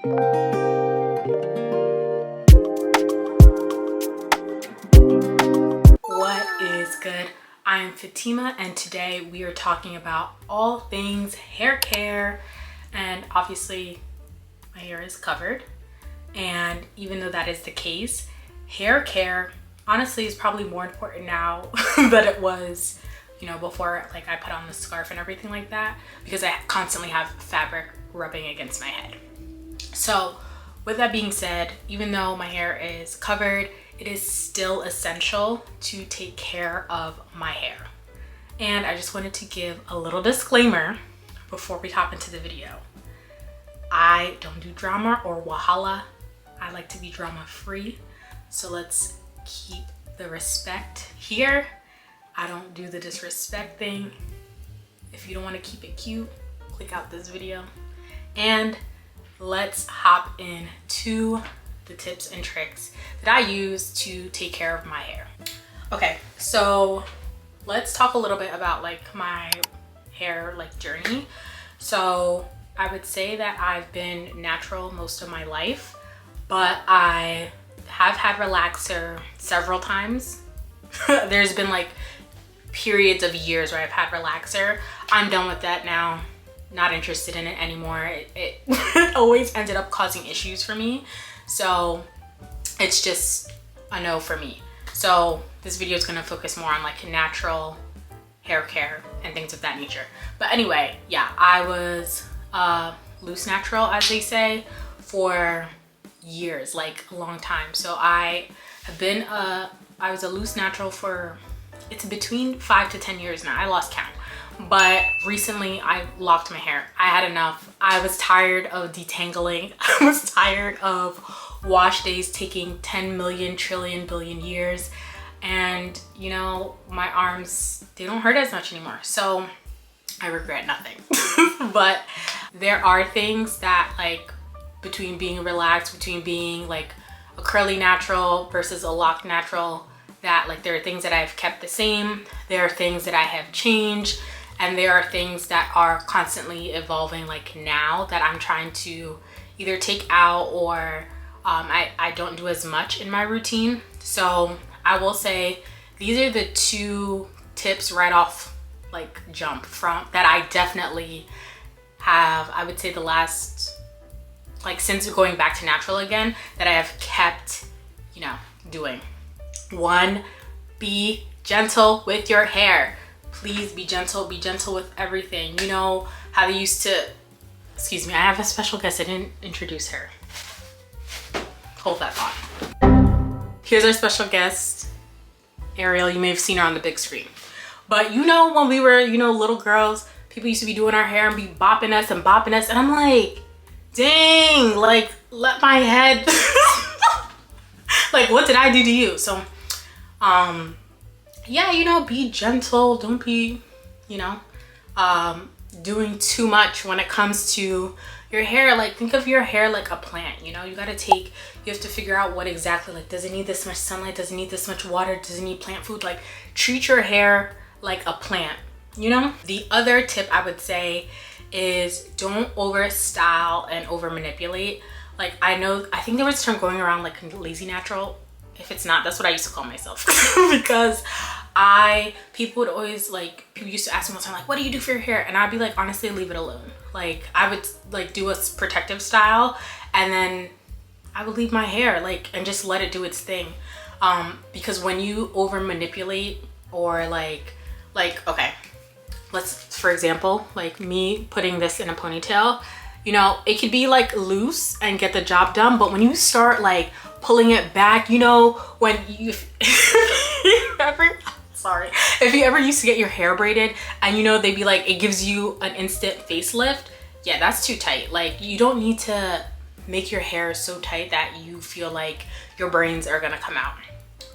What is good? I'm Fatima and today we are talking about all things hair care, and obviously my hair is covered, and even though that is the case, hair care honestly is probably more important now than it was, you know, before like I put on the scarf and everything like that, because I constantly have fabric rubbing against my head. So with that being said, even though my hair is covered, it is still essential to take care of my hair. And I just wanted to give a little disclaimer before we hop into the video. I don't do drama or wahala. I like to be drama free. So let's keep the respect here. I don't do the disrespect thing. If you don't want to keep it cute, click out this video. And let's hop into the tips and tricks that I use to take care of my hair. Okay, so let's talk a little bit about like my hair like journey. So I would say that I've been natural most of my life, but I have had relaxer several times. There's been like periods of years where I've had relaxer. I'm done with that now. Not interested in it anymore. It always ended up causing issues for me. So it's just a no for me. So this video is gonna focus more on like natural hair care and things of that nature. But anyway, yeah, I was loose natural, as they say, for years, like a long time. So I was a loose natural for, it's between 5 to 10 years now. I lost count. But recently I locked my hair. I had enough. I was tired of detangling. I was tired of wash days taking 10 million, trillion, billion years. And you know, my arms, they don't hurt as much anymore. So I regret nothing. But there are things that like, between being relaxed, between being like a curly natural versus a locked natural, that like there are things that I've kept the same. There are things that I have changed. And there are things that are constantly evolving like now that I'm trying to either take out or I don't do as much in my routine. So I will say these are the two tips right off like jump from that I definitely have, I would say the last, like since going back to natural again, that I have kept, you know, doing. One, be gentle with your hair. Please be gentle with everything. You know how they used to, excuse me, I have a special guest. I didn't introduce her. Hold that thought. Here's our special guest, Ariel. You may have seen her on the big screen. But you know, when we were, you know, little girls, people used to be doing our hair and be bopping us. And I'm like, dang, like let my head, like what did I do to you? So, yeah, you know, be gentle. Don't be, you know, doing too much when it comes to your hair. Like think of your hair like a plant, you know, you have to figure out what exactly, like, does it need this much sunlight? Does it need this much water? Does it need plant food? Like treat your hair like a plant, you know? The other tip I would say is don't over style and over manipulate. Like I think there was a term going around like lazy natural. If it's not, that's what I used to call myself. Because people would always like, people used to ask me all the time, like, what do you do for your hair? And I'd be like, honestly, leave it alone. Like I would like do a protective style and then I would leave my hair like, and just let it do its thing. Because when you over manipulate or like, okay, for example, like me putting this in a ponytail, you know, it could be like loose and get the job done. But when you start like pulling it back, you know, when if you ever used to get your hair braided and you know, they'd be like, it gives you an instant facelift. Yeah, that's too tight. Like you don't need to make your hair so tight that you feel like your brains are gonna come out.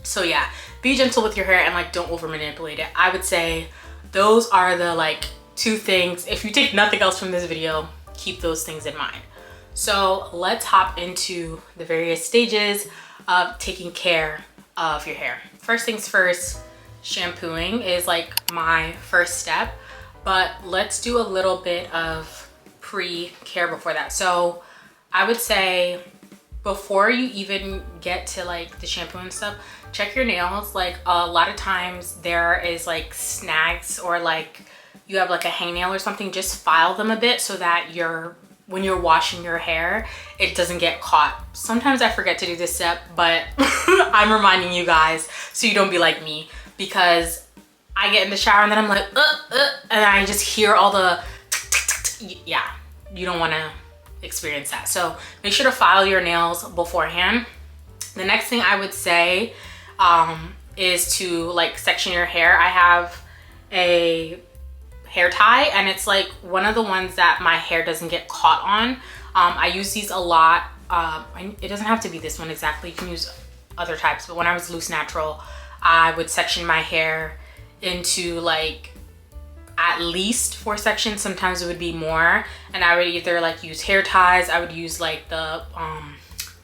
So yeah, be gentle with your hair and like don't over manipulate it. I would say those are the like two things. If you take nothing else from this video, keep those things in mind. So let's hop into the various stages of taking care of your hair. First things first, shampooing is like my first step, but let's do a little bit of pre-care before that. So I would say before you even get to like the shampoo and stuff, check your nails. Like a lot of times there is like snags, or like you have like a hangnail or something, just file them a bit so that when you're washing your hair, it doesn't get caught. Sometimes I forget to do this step, but I'm reminding you guys so you don't be like me, because I get in the shower and then I'm like, and I just hear all the, yeah, you don't wanna experience that. So make sure to file your nails beforehand. The next thing I would say is to like section your hair. I have a hair tie, and it's like one of the ones that my hair doesn't get caught on. I use these a lot. It doesn't have to be this one exactly, you can use other types, but when I was loose natural, I would section my hair into like at least 4 sections. Sometimes it would be more, and I would either like use hair ties, I would use like the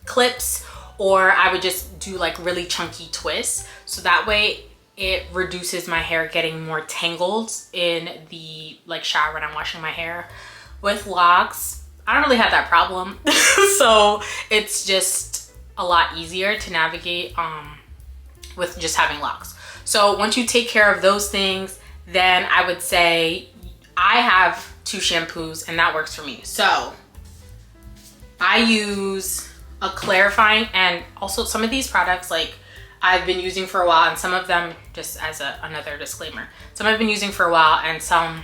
clips, or I would just do like really chunky twists, so that way it reduces my hair getting more tangled in the like shower when I'm washing my hair. With locks, I don't really have that problem. So it's just a lot easier to navigate with just having locks. So once you take care of those things, then I would say I have 2 shampoos and that works for me. So I use a clarifying, and also some of these products like I've been using for a while, and some of them, just as another disclaimer, some I've been using for a while and some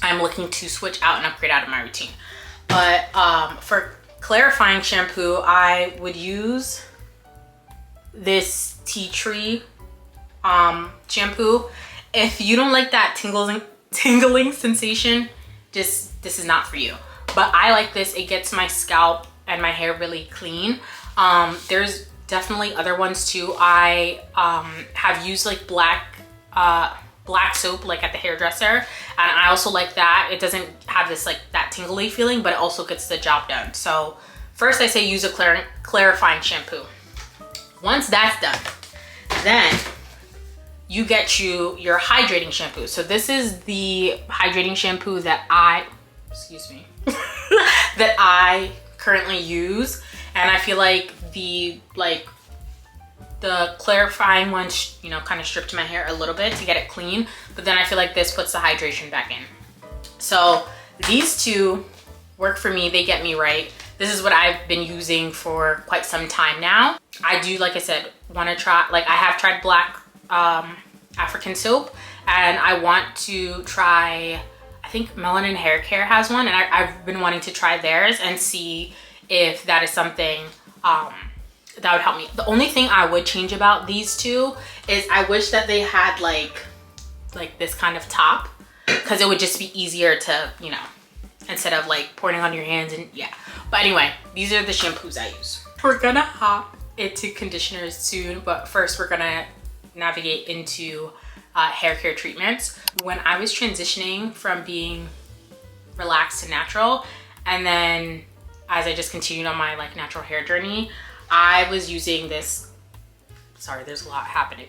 I'm looking to switch out and upgrade out of my routine. But for clarifying shampoo, I would use this tea tree shampoo. If you don't like that tingling sensation, this is not for you. But I like this. It gets my scalp and my hair really clean. There's definitely other ones too. I have used like black soap like at the hairdresser, and I also like that. It doesn't have this like that tingly feeling, but it also gets the job done. So first I say use a clarifying shampoo. Once that's done, then you get your hydrating shampoo. So this is the hydrating shampoo that that I currently use, and I feel like the clarifying one, you know, kind of stripped my hair a little bit to get it clean, but then I feel like this puts the hydration back in. So these two work for me. They get me right. This is what I've been using for quite some time now. I do, like I said, want to try, like I have tried black African soap, and I want to try, I think Melanin Hair Care has one, and I've been wanting to try theirs and see if that is something that would help me. The only thing I would change about these two is I wish that they had like this kind of top, because it would just be easier to, you know, instead of like pouring on your hands, and yeah. But anyway, these are the shampoos I use. We're gonna hop into conditioners soon, but first we're gonna navigate into hair care treatments. When I was transitioning from being relaxed to natural, and then as I just continued on my like natural hair journey, I was using this, sorry, there's a lot happening.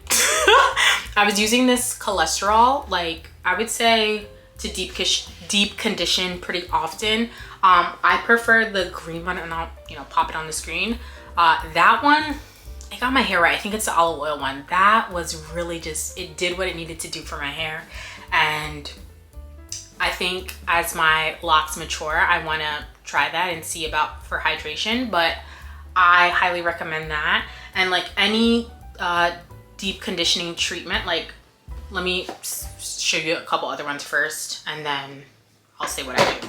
I was using this cholesterol, like I would say to deep condition pretty often. I prefer the green one, and I'll, you know, pop it on the screen. That one, it got my hair right. I think it's the olive oil one. That was really just, it did what it needed to do for my hair. And I think as my locks mature, I want to try that and see about for hydration, but I highly recommend that. And like any deep conditioning treatment, like let me show you a couple other ones first, and then I'll say what I do.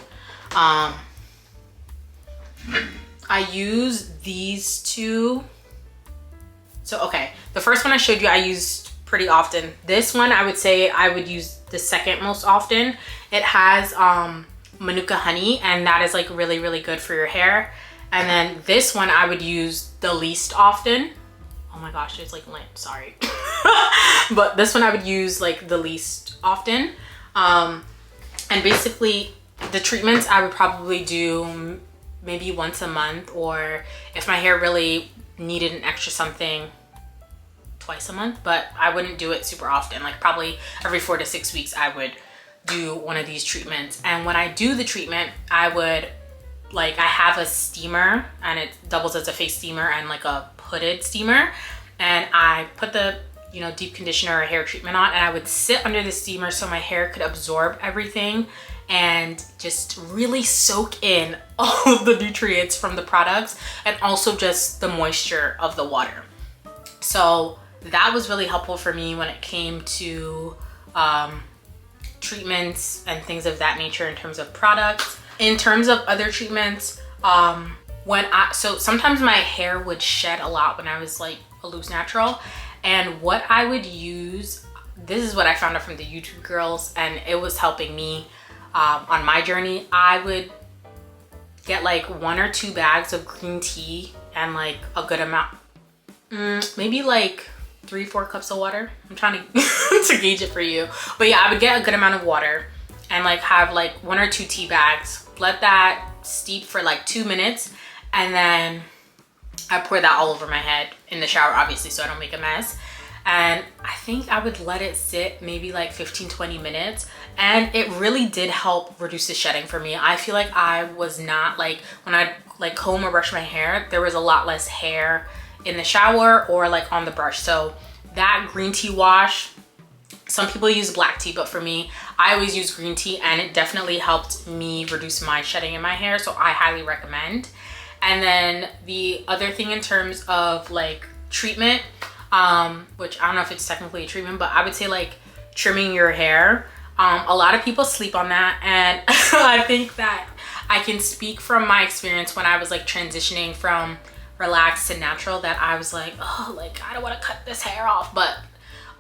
I use these two. So, okay, the first one I showed you I used pretty often. This one I would say I would use the second most often. It has Manuka honey, and that is like really, really good for your hair. And then this one I would use the least often. Oh my gosh, it's like lint, sorry. But this one I would use like the least often. And basically the treatments I would probably do maybe once a month, or if my hair really needed an extra something, twice a month, but I wouldn't do it super often. Like probably every 4 to 6 weeks I would do one of these treatments. And when I do the treatment, I would like I have a steamer and it doubles as a face steamer and like a hooded steamer, and I put the, you know, deep conditioner or hair treatment on, and I would sit under the steamer so my hair could absorb everything and just really soak in all of the nutrients from the products and also just the moisture of the water. So that was really helpful for me when it came to treatments and things of that nature in terms of products. In terms of other treatments, so sometimes my hair would shed a lot when I was like a loose natural, and what I would use, this is what I found out from the YouTube girls, and it was helping me on my journey. I would get like 1 or 2 bags of green tea and like a good amount, maybe like 3-4 cups of water. I'm trying to to gauge it for you, but yeah, I would get a good amount of water and like have like 1 or 2 tea bags, let that steep for like 2 minutes, and then I pour that all over my head in the shower, obviously, so I don't make a mess. And I think I would let it sit maybe like 15-20 minutes, and it really did help reduce the shedding for me. I feel like I was not like, when I like comb or brush my hair, there was a lot less hair in the shower or like on the brush. So that green tea wash, some people use black tea, but for me, I always use green tea, and it definitely helped me reduce my shedding in my hair, so I highly recommend. And then the other thing in terms of like treatment, which I don't know if it's technically a treatment, but I would say like trimming your hair. A lot of people sleep on that, and I think that I can speak from my experience when I was like transitioning from relaxed to natural, that I was like, oh, like I don't want to cut this hair off, but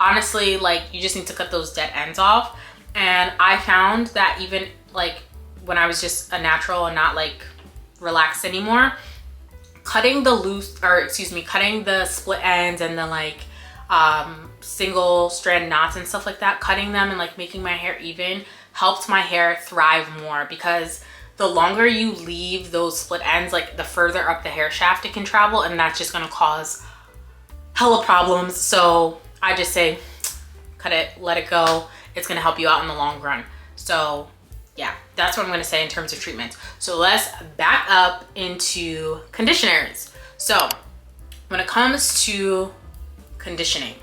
honestly, like you just need to cut those dead ends off. And I found that even like when I was just a natural and not like relaxed anymore, cutting the cutting the split ends and the like single strand knots and stuff like that, cutting them and like making my hair even helped my hair thrive more, because the longer you leave those split ends, like the further up the hair shaft it can travel, and that's just gonna cause hella problems. So I just say cut it, let it go. It's gonna help you out in the long run. So yeah, that's what I'm gonna say in terms of treatments. So let's back up into conditioners. So when it comes to conditioning,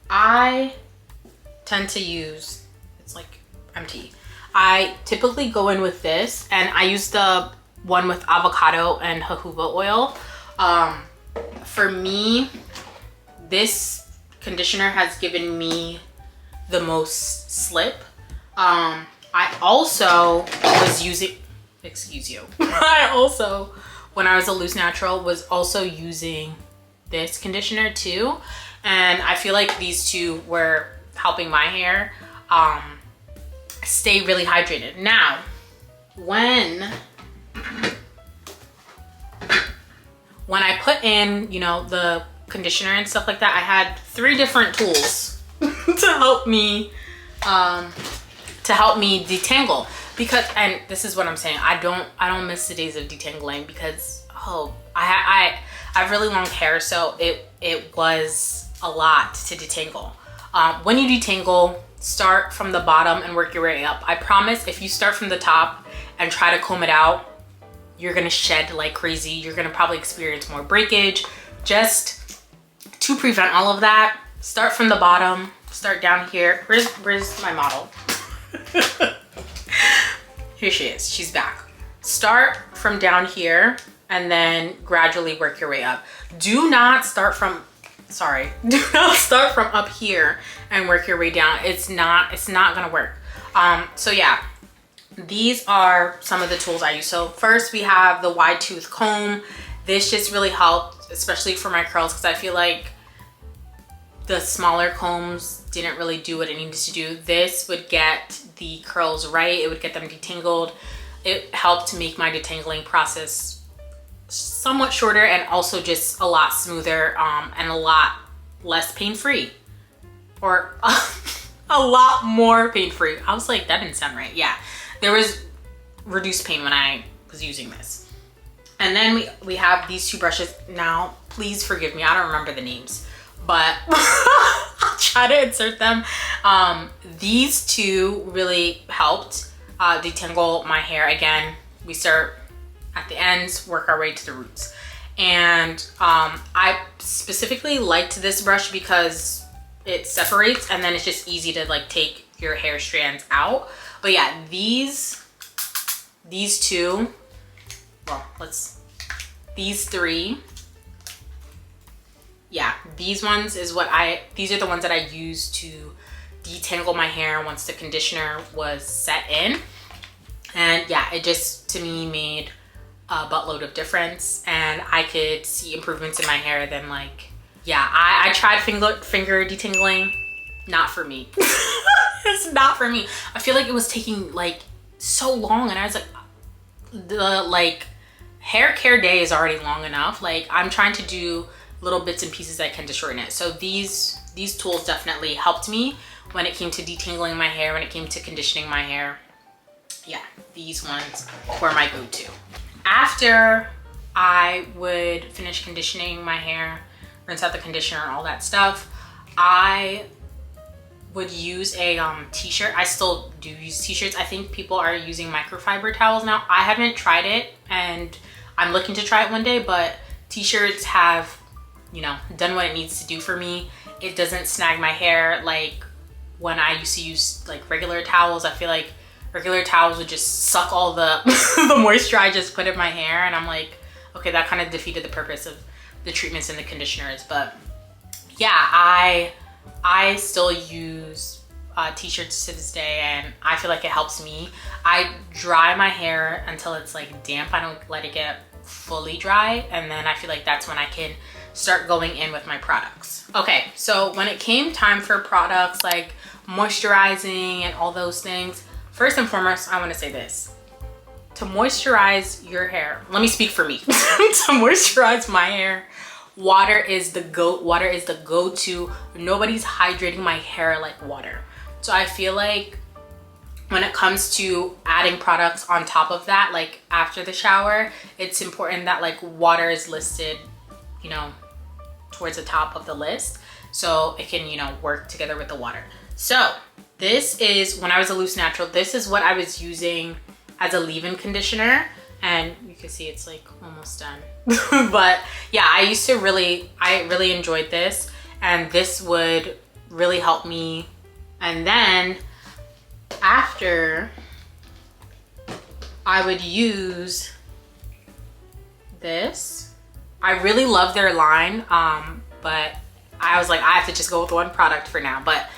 I tend to use, it's like empty. I typically go in with this, and I use the one with avocado and jojoba oil. For me, this conditioner has given me the most slip. I also was using, excuse you, I also, when I was a loose natural, was also using this conditioner too. And I feel like these two were helping my hair stay really hydrated. Now, when I put in, you know, the conditioner and stuff like that, I had 3 different tools to help me detangle, because, and this is what I'm saying, I don't miss the days of detangling, because I have really long hair, so it was a lot to detangle. When you detangle, start from the bottom and work your way up. I promise, if you start from the top and try to comb it out, you're gonna shed like crazy. You're gonna probably experience more breakage. Just to prevent all of that, start from the bottom, start down here. Where's my model? Here she is, she's back. Start from down here and then gradually work your way up. Do not start from up here and work your way down. It's not gonna work. So yeah, these are some of the tools I use. So first we have the wide tooth comb. This just really helped, especially for my curls, because I feel like the smaller combs didn't really do what it needed to do. This would get the curls right. It would get them detangled. It helped to make my detangling process somewhat shorter, and also just a lot smoother and a lot less pain-free, or a lot more pain-free. I was like, that didn't sound right. Yeah, there was reduced pain when I was using this. And then we have these 2 brushes. Now, please forgive me, I don't remember the names, but I'll try to insert them. These 2 really helped detangle my hair. Again, we start at the ends, work our way to the roots. And I specifically liked this brush because it separates and then it's just easy to like take your hair strands out. But yeah, these two, well, these three, yeah, these ones is these are the ones that I use to detangle my hair once the conditioner was set in. And yeah, it just to me made a buttload of difference, and I could see improvements in my hair. Then like, yeah, I tried finger detangling, not for me. It's not for me. I feel like it was taking like so long, and I was like, the like hair care day is already long enough. Like I'm trying to do little bits and pieces that can to shorten it. So these tools definitely helped me when it came to detangling my hair, when it came to conditioning my hair. Yeah, these ones were my go-to. After I would finish conditioning my hair, rinse out the conditioner and all that stuff, I would use a t-shirt. I still do use t-shirts. I think people are using microfiber towels now. I haven't tried it and I'm looking to try it one day, but t-shirts have, you know, done what it needs to do for me. It doesn't snag my hair like when I used to use like regular towels. I feel like regular towels would just suck all the the moisture I just put in my hair, and I'm like, okay, that kind of defeated the purpose of the treatments and the conditioners. But yeah, I still use t-shirts to this day, and I feel like it helps me. I dry my hair until it's like damp. I don't let it get fully dry, and then I feel like that's when I can start going in with my products. Okay, so when it came time for products like moisturizing and all those things, first and foremost, I want to say this. To moisturize your hair, let me speak for me. To moisturize my hair, water is the go-to. Nobody's hydrating my hair like water. So I feel like when it comes to adding products on top of that, like after the shower, it's important that like water is listed, you know, towards the top of the list, so it can, you know, work together with the water. So this is, when I was a loose natural, this is what I was using as a leave-in conditioner, and you can see it's like almost done. But yeah, I really enjoyed this, and this would really help me. And then after, I would use this. I really love their line, but I was like, I have to just go with one product for now. But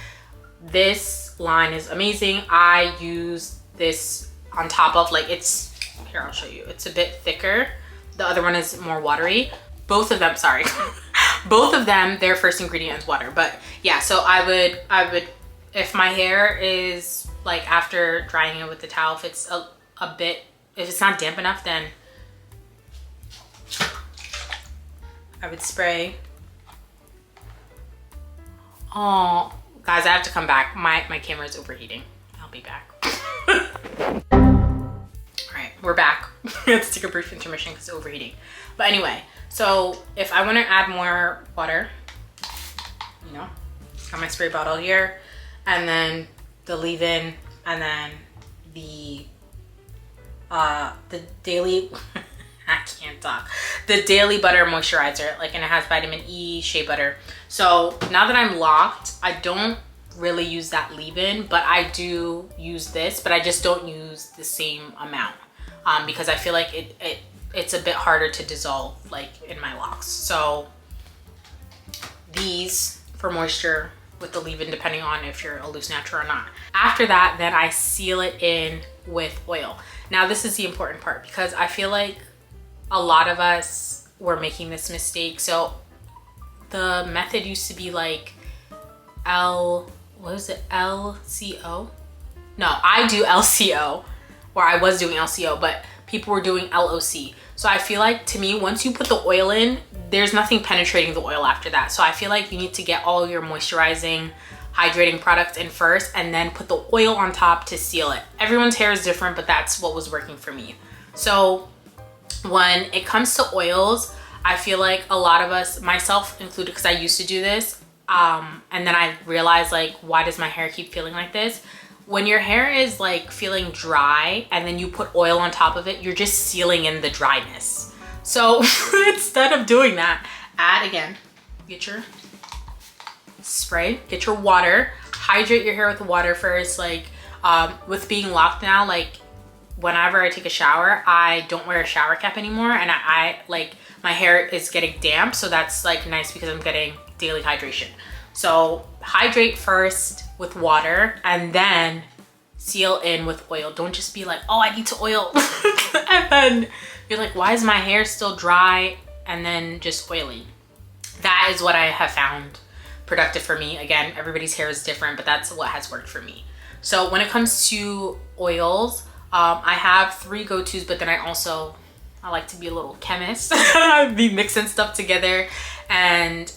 this line is amazing. I use this on top of, like, it's, here, I'll show you. It's a bit thicker. The other one is more watery. Both of them, sorry. Both of them, their first ingredient is water. But yeah, so I would, if my hair is like after drying it with the towel, if it's a bit, if it's not damp enough, then I would spray. Oh, guys, I have to come back. My camera is overheating. I'll be back. All right, we're back. Let's take a brief intermission because it's overheating. But anyway, so if I want to add more water, you know, got my spray bottle here, and then the leave-in, and then the daily, I can't talk. The Daily Butter Moisturizer, like, and it has vitamin E, shea butter. So now that I'm locked, I don't really use that leave-in, but I do use this, but I just don't use the same amount because I feel like it's a bit harder to dissolve like in my locks. So these for moisture with the leave-in, depending on if you're a loose natural or not. After that, then I seal it in with oil. Now this is the important part because I feel like a lot of us were making this mistake. So the method used to be like LCO? No, I do LCO, or I was doing LCO, but people were doing LOC. So I feel like, to me, once you put the oil in, there's nothing penetrating the oil after that. So I feel like you need to get all your moisturizing, hydrating products in first and then put the oil on top to seal it. Everyone's hair is different, but that's what was working for me. So when it comes to oils, I feel like a lot of us, myself included, because I used to do this, and then I realized, like, why does my hair keep feeling like this? when your hair is like feeling dry and then you put oil on top of it, you're just sealing in the dryness. So instead of doing that, add again, get your spray, get your water, hydrate your hair with water first. Like with being locked now, like whenever I take a shower, I don't wear a shower cap anymore, and I like my hair is getting damp, so that's like nice because I'm getting daily hydration. So hydrate first with water and then seal in with oil. Don't just be like, oh, I need to oil and then you're like, why is my hair still dry, and then just oily. That is what I have found productive for me. Again, everybody's hair is different, but that's what has worked for me. So when it comes to oils, I have 3 go-tos, but then I like to be a little chemist. Be mixing stuff together and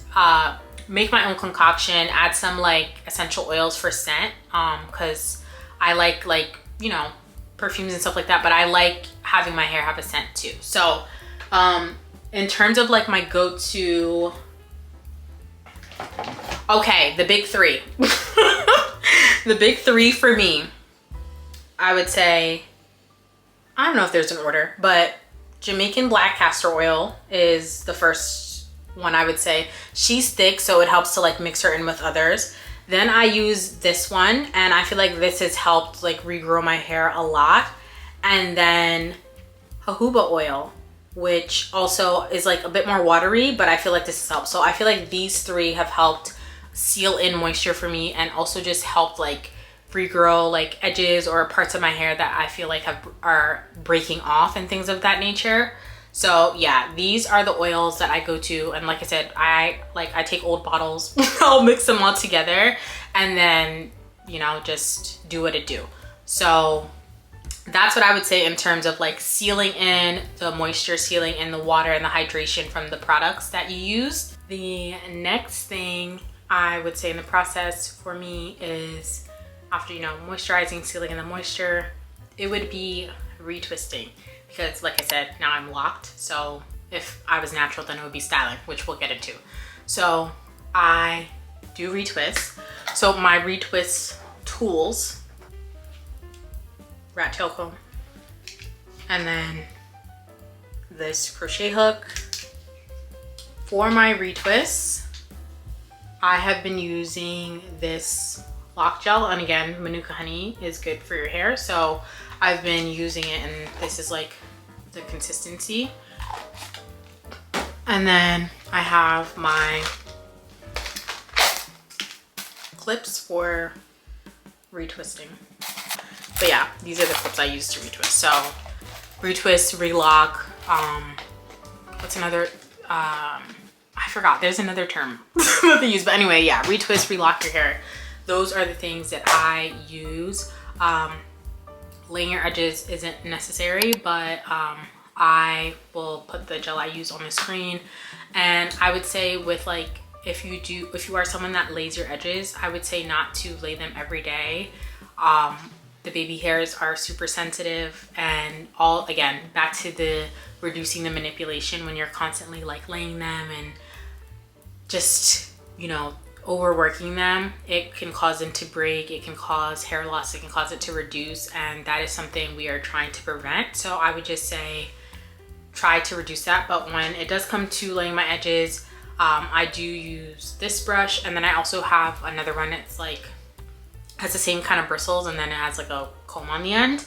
make my own concoction, add some like essential oils for scent, because I like, you know, perfumes and stuff like that, but I like having my hair have a scent too. So in terms of like my go-to, okay, the big 3. The big 3 for me, I would say, I don't know if there's an order, but Jamaican black castor oil is the first one I would say. She's thick, so it helps to like mix her in with others. Then I use this one, and I feel like this has helped like regrow my hair a lot. And then jojoba oil, which also is like a bit more watery, but I feel like this has helped. So I feel like these 3 have helped seal in moisture for me, and also just helped like regrow like edges or parts of my hair that I feel like are breaking off and things of that nature. So yeah, these are the oils that I go to, and like I said, I take old bottles, I'll mix them all together, and then, you know, just do what it do. So that's what I would say in terms of like sealing in the moisture, sealing in the water and the hydration from the products that you use. The next thing I would say in the process for me is, after, you know, moisturizing, sealing in the moisture, it would be retwisting. Because like I said, now I'm locked. So if I was natural, then it would be styling, which we'll get into. So I do retwist. So my retwist tools, rat tail comb, and then this crochet hook. For my retwists, I have been using this lock gel, and again, Manuka honey is good for your hair, so I've been using it, and this is like the consistency. And then I have my clips for retwisting. But yeah, these are the clips I use to retwist. So retwist, relock, what's another, I forgot, there's another term that they use, but anyway, yeah, retwist, relock your hair. Those are the things that I use. Laying your edges isn't necessary, but I will put the gel I use on the screen. And I would say with like, if you are someone that lays your edges, I would say not to lay them every day. The baby hairs are super sensitive, and again, back to the reducing the manipulation. When you're constantly like laying them and just, you know, overworking them, it can cause them to break, it can cause hair loss, it can cause it to reduce, and that is something we are trying to prevent. So I would just say try to reduce that. But when it does come to laying my edges, I do use this brush, and then I also have another one that's like has the same kind of bristles, and then it has like a comb on the end.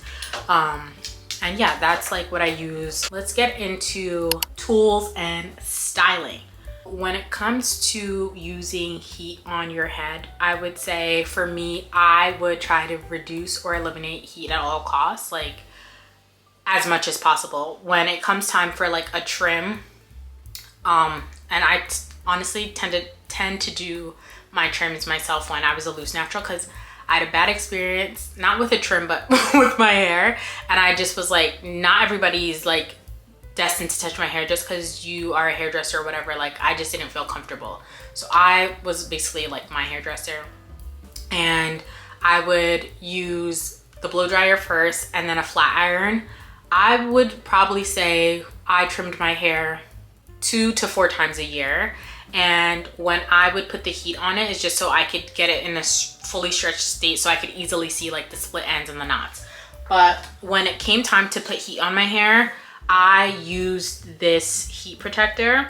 And yeah, that's like what I use. Let's get into tools and styling. When it comes to using heat on your head, I would say for me, I would try to reduce or eliminate heat at all costs, like as much as possible. When it comes time for like a trim, and I honestly tend to do my trims myself when I was a loose natural, because I had a bad experience, not with a trim, but with my hair. And I just was like, not everybody's like destined to touch my hair just because you are a hairdresser or whatever. Like, I just didn't feel comfortable. So I was basically like my hairdresser, and I would use the blow dryer first and then a flat iron. I would probably say I trimmed my hair 2 to 4 times a year. And when I would put the heat on it, it's just so I could get it in a fully stretched state so I could easily see like the split ends and the knots. But when it came time to put heat on my hair, I used this heat protector,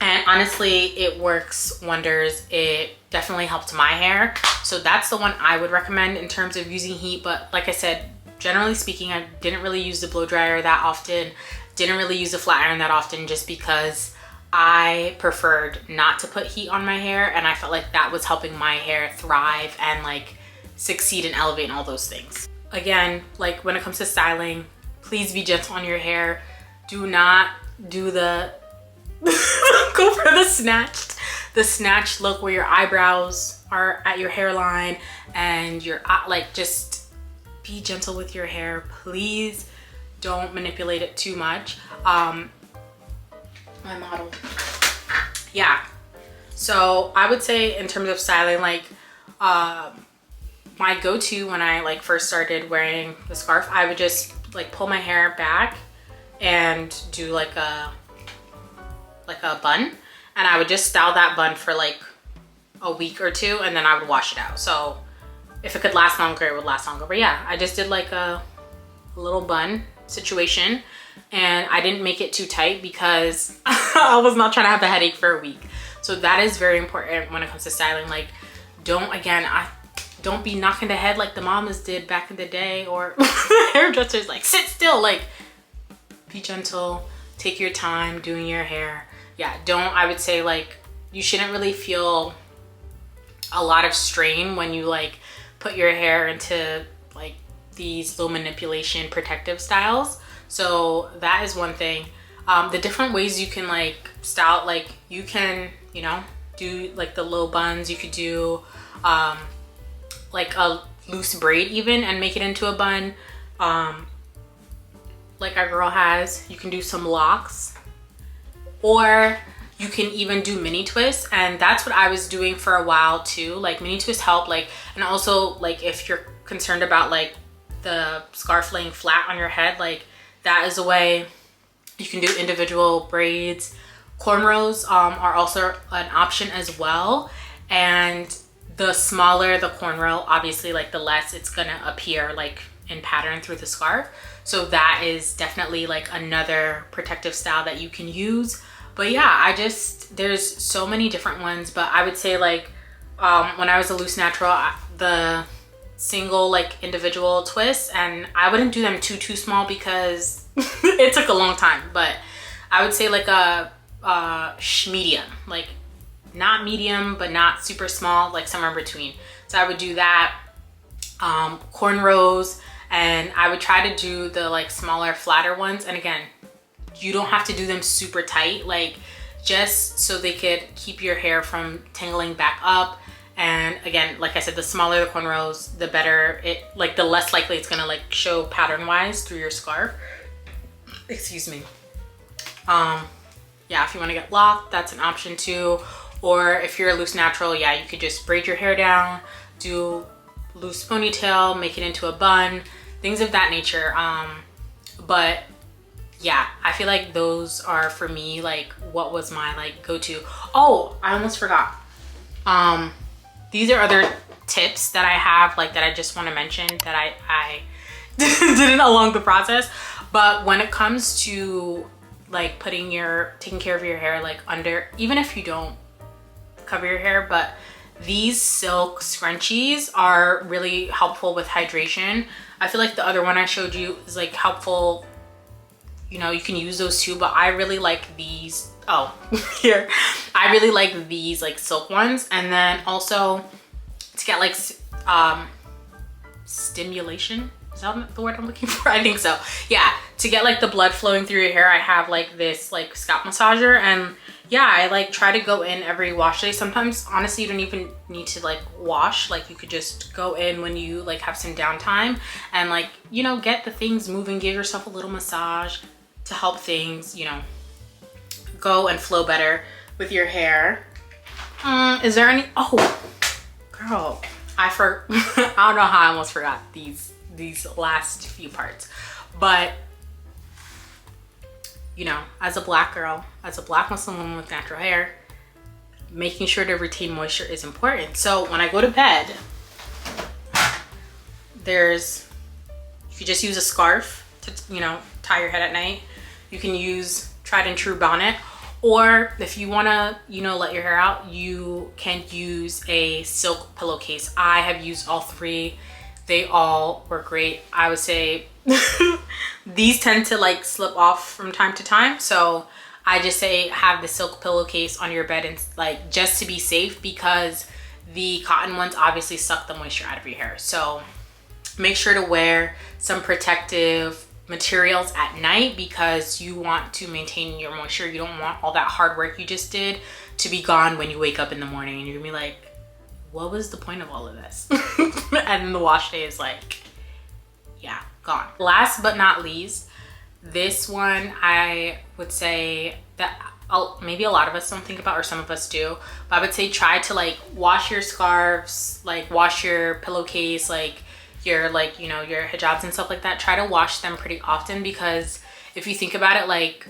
and honestly it works wonders. It definitely helped my hair, so that's the one I would recommend in terms of using heat. But like I said, generally speaking, I didn't really use the blow dryer that often, didn't really use the flat iron that often, just because I preferred not to put heat on my hair, and I felt like that was helping my hair thrive and like succeed and elevate and all those things. Again, like when it comes to styling, please be gentle on your hair. Do not do the go for the snatched look where your eyebrows are at your hairline and your like, just be gentle with your hair. Please don't manipulate it too much. My model. Yeah. So I would say in terms of styling, like my go-to when I like first started wearing the scarf, I would just like pull my hair back and do like a bun, and I would just style that bun for like a week or two, and then I would wash it out. So if it could last longer, it would last longer. But yeah, I just did like a little bun situation, and I didn't make it too tight because I was not trying to have a headache for a week. So that is very important when it comes to styling. Like, don't be knocking the head like the mamas did back in the day, or hairdressers, like sit still. Like, be gentle, take your time doing your hair. Yeah, I would say like you shouldn't really feel a lot of strain when you like put your hair into like these low manipulation protective styles. So that is one thing. The different ways you can like style, like you can, you know, do like the low buns. You could do like a loose braid even and make it into a bun. Like our girl has, you can do some locks, or you can even do mini twists, and that's what I was doing for a while too. Like mini twists help, like, and also like if you're concerned about like the scarf laying flat on your head, like that is a way. You can do individual braids. Cornrows are also an option as well, and the smaller the cornrow, obviously, like the less it's gonna appear like in pattern through the scarf. So that is definitely like another protective style that you can use. But yeah, there's so many different ones. But I would say like when I was a loose natural, the single like individual twists, and I wouldn't do them too small because it took a long time. But I would say like a medium, like not medium but not super small, like somewhere in between. So I would do that. Cornrows, and I would try to do the like smaller, flatter ones. And again, you don't have to do them super tight, like just so they could keep your hair from tangling back up. And again, like I said, the smaller the cornrows, the better it, like the less likely it's gonna like show pattern wise through your scarf. Excuse me. Yeah, if you want to get locked, that's an option too. Or if you're a loose natural, yeah, you could just braid your hair down, do loose ponytail, make it into a bun, things of that nature. But yeah, I feel like those are for me like what was my like go-to. Oh, I almost forgot. These are other tips that I have, like that I just want to mention that I didn't along the process. But when it comes to like taking care of your hair, like under, even if you don't cover your hair, but these silk scrunchies are really helpful with hydration. I feel like the other one I showed you is like helpful, you know, you can use those too, but I really like these. Oh, here. I really like these like silk ones. And then also to get like stimulation, is that the word I'm looking for? I think so. Yeah, to get like the blood flowing through your hair, I have like this like scalp massager, and yeah, I like try to go in every wash day. Sometimes honestly you don't even need to like wash, like you could just go in when you like have some downtime and like, you know, get the things moving, give yourself a little massage to help things, you know, go and flow better with your hair. Is there any, oh girl, I don't know how I almost forgot these last few parts. But you know, as a black girl, as a black Muslim woman with natural hair, making sure to retain moisture is important. So when I go to bed, you could just use a scarf to, you know, tie your head at night. You can use tried and true bonnet, or if you want to, you know, let your hair out, you can use a silk pillowcase. I have used all three. They all work great. I would say these tend to like slip off from time to time, so I just say have the silk pillowcase on your bed, and like just to be safe, because the cotton ones obviously suck the moisture out of your hair. So make sure to wear some protective materials at night, because you want to maintain your moisture. You don't want all that hard work you just did to be gone when you wake up in the morning and you're gonna be like, what was the point of all of this? And then the wash day is like, yeah, gone. Last but not least, this one I would say that maybe a lot of us don't think about, or some of us do, but I would say try to like wash your scarves, like wash your pillowcase, like your, like, you know, your hijabs and stuff like that. Try to wash them pretty often, because if you think about it, like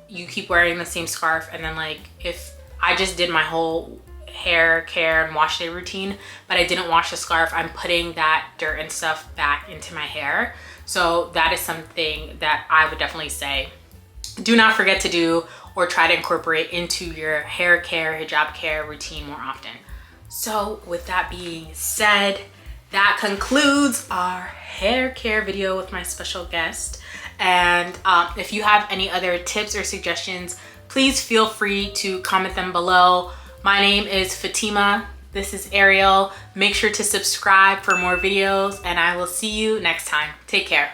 you keep wearing the same scarf, and then like if I just did my whole hair care and wash day routine but I didn't wash the scarf, I'm putting that dirt and stuff back into my hair. So that is something that I would definitely say do not forget to do, or try to incorporate into your hair care, hijab care routine more often. So with that being said, that concludes our hair care video with my special guest. And if you have any other tips or suggestions, please feel free to comment them below. My name is Fatimah. This is Ariel. Make sure to subscribe for more videos, and I will see you next time. Take care.